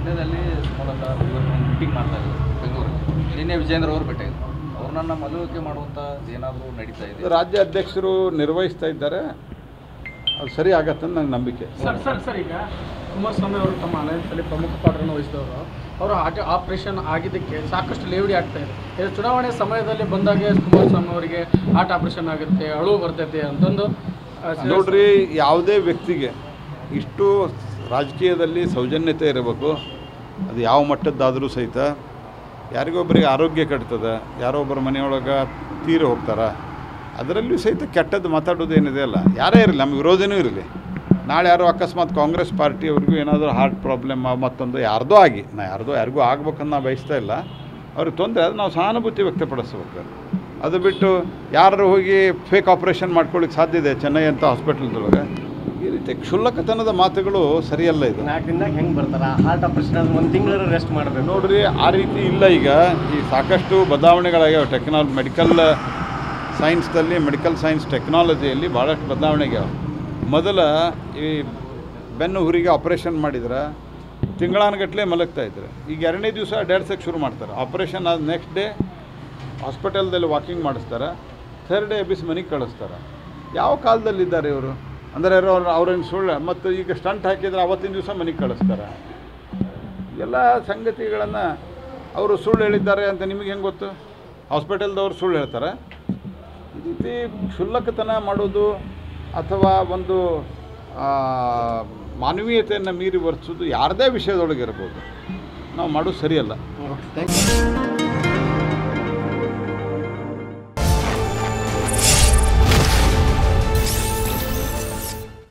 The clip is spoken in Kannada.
ಮಂಡ್ಯದಲ್ಲಿ ಸುಮಲತಾ ಇವತ್ತು ಮೀಟಿಂಗ್ ಮಾಡ್ತಾ ಇದ್ದಾರೆ ಬೆಂಗಳೂರಲ್ಲಿ. ನಿನ್ನೆ ವಿಜೇಂದ್ರ ಅವರು ಭೇಟಿಯಾಗಿದ್ದರು. ಅವ್ರನ್ನ ಮಲುವಿಕೆ ಮಾಡುವಂಥ ಏನಾದರೂ ನಡೀತಾ ಇದೆ? ರಾಜ್ಯ ಅಧ್ಯಕ್ಷರು ನಿರ್ವಹಿಸ್ತಾ ಇದ್ದಾರೆ, ಅದು ಸರಿ ಆಗತ್ತೆ ಅಂತ ನಂಗೆ ನಂಬಿಕೆ. ಸರ್ ಈಗ ಕುಮಾರಸ್ವಾಮಿ ಅವರು ತಮ್ಮ ಅಲಯನ್ಸಲ್ಲಿ ಪ್ರಮುಖ ಪಾತ್ರವನ್ನು ವಹಿಸಿದವರು, ಅವರು ಆಪರೇಷನ್ ಆಗಿದ್ದಕ್ಕೆ ಸಾಕಷ್ಟು ಲೇವಡಿ ಆಗ್ತಾ ಇದೆ. ಚುನಾವಣೆ ಸಮಯದಲ್ಲಿ ಬಂದಾಗೆ ಕುಮಾರಸ್ವಾಮಿ ಅವರಿಗೆ ಹಾರ್ಟ್ ಆಪರೇಷನ್ ಆಗುತ್ತೆ, ಅಳುವು ಬರ್ತೈತೆ ಅಂತಂದು ನೋಡ್ರಿ, ಯಾವುದೇ ವ್ಯಕ್ತಿಗೆ ಇಷ್ಟು ರಾಜಕೀಯದಲ್ಲಿ ಸೌಜನ್ಯತೆ ಇರಬೇಕು. ಅದು ಯಾವ ಮಟ್ಟದ್ದಾದರೂ ಸಹಿತ ಯಾರಿಗೊಬ್ಬರಿಗೆ ಆರೋಗ್ಯ ಕೆಡ್ತದೆ, ಯಾರೋ ಒಬ್ಬರ ಮನೆಯೊಳಗೆ ತೀರಿ ಹೋಗ್ತಾರೆ, ಅದರಲ್ಲೂ ಸಹಿತ ಕೆಟ್ಟದ್ದು ಮಾತಾಡೋದು ಏನಿದೆ ಅಲ್ಲ, ಯಾರೇ ಇರಲಿ, ನಮ್ಮ ವಿರೋಧಿನೂ ಇರಲಿ, ನಾಳೆ ಯಾರೋ ಅಕಸ್ಮಾತ್ ಕಾಂಗ್ರೆಸ್ ಪಾರ್ಟಿಯವ್ರಿಗೂ ಏನಾದರೂ ಹಾರ್ಟ್ ಪ್ರಾಬ್ಲಮ್ ಮತ್ತೊಂದು ಯಾರ್ದೋ ಆಗಿ, ಯಾರಿಗೂ ಆಗ್ಬೇಕಂತ ನಾವು ಬಯಸ್ತಾ ಇಲ್ಲ, ಅವ್ರಿಗೆ ತೊಂದರೆ ಅದು ನಾವು ಸಹಾನುಭೂತಿ ವ್ಯಕ್ತಪಡಿಸ್ಬೇಕು. ಅದು ಬಿಟ್ಟು ಯಾರು ಹೋಗಿ ಫೇಕ್ ಆಪ್ರೇಷನ್ ಮಾಡ್ಕೊಳ್ಳಿಕ್ಕೆ ಸಾಧ್ಯ ಇದೆ ಚೆನ್ನೈ ಅಂತ ಹಾಸ್ಪಿಟಲ್ದೊಳಗೆ. ಈ ರೀತಿ ಕ್ಷುಲ್ಲಕತನದ ಮಾತುಗಳು ಸರಿಯಲ್ಲ. ಇದು 4 ದಿನದಾಗ ಹೆಂಗೆ ಬರ್ತಾರೆ ಹಾರ್ಟ್ ಆಪರೇಷನ್ 1 ತಿಂಗಳು ರೆಸ್ಟ್ ಮಾಡಬೇಕು ನೋಡ್ರಿ, ಆ ರೀತಿ ಇಲ್ಲ. ಈಗ ಈ ಸಾಕಷ್ಟು ಬದಲಾವಣೆಗಳಾಗ್ಯಾವ ಮೆಡಿಕಲ್ ಸೈನ್ಸ್ ಟೆಕ್ನಾಲಜಿಯಲ್ಲಿ ಭಾಳಷ್ಟು ಬದಲಾವಣೆಗ್ಯಾವ. ಮೊದಲ ಈ ಬೆನ್ನು ಹುರಿಗೆ ಆಪ್ರೇಷನ್ ಮಾಡಿದ್ರೆ ತಿಂಗಳಾನುಗಟ್ಟಲೆ ಮಲಗ್ತಾಯಿದ್ರು. ಈಗ 2ನೇ ದಿವಸ ಅಡ್ಡಾಡ್ಸೋಕ್ಕೆ ಶುರು ಮಾಡ್ತಾರೆ. ಆಪ್ರೇಷನ್ ಆದ ನೆಕ್ಸ್ಟ್ ಡೇ ಹಾಸ್ಪಿಟಲ್ದಲ್ಲಿ ವಾಕಿಂಗ್ ಮಾಡಿಸ್ತಾರೆ, 3rd ಡೇ ಎಬ್ಬಿಸಿ ಮನೆಗೆ ಕಳಿಸ್ತಾರೆ. ಯಾವ ಕಾಲದಲ್ಲಿದ್ದಾರೆ ಇವರು? ಅಂದರೆ ಅವ್ರೇನು ಸುಳ್ಳು, ಮತ್ತು ಈಗ ಸ್ಟಂಟ್ ಹಾಕಿದರೆ ಅವತ್ತಿನ ದಿವಸ ಮನೆಗೆ ಕಳಿಸ್ತಾರೆ. ಎಲ್ಲ ಸಂಗತಿಗಳನ್ನು ಅವರು ಸುಳ್ಳು ಹೇಳಿದ್ದಾರೆ ಅಂತ ನಿಮಗೆ ಹೆಂಗೆ ಗೊತ್ತು? ಹಾಸ್ಪಿಟಲ್ದವ್ರು ಸುಳ್ಳು ಹೇಳ್ತಾರೆ. ಈ ರೀತಿ ಕ್ಷುಲ್ಲಕತನ ಮಾಡೋದು ಅಥವಾ ಒಂದು ಮಾನವೀಯತೆಯನ್ನು ಮೀರಿ ವರ್ತಿಸೋದು ಯಾರದೇ ವಿಷಯದೊಳಗೆ ಇರ್ಬೋದು, ನಾವು ಮಾಡೋದು ಸರಿಯಲ್ಲ. Thank you.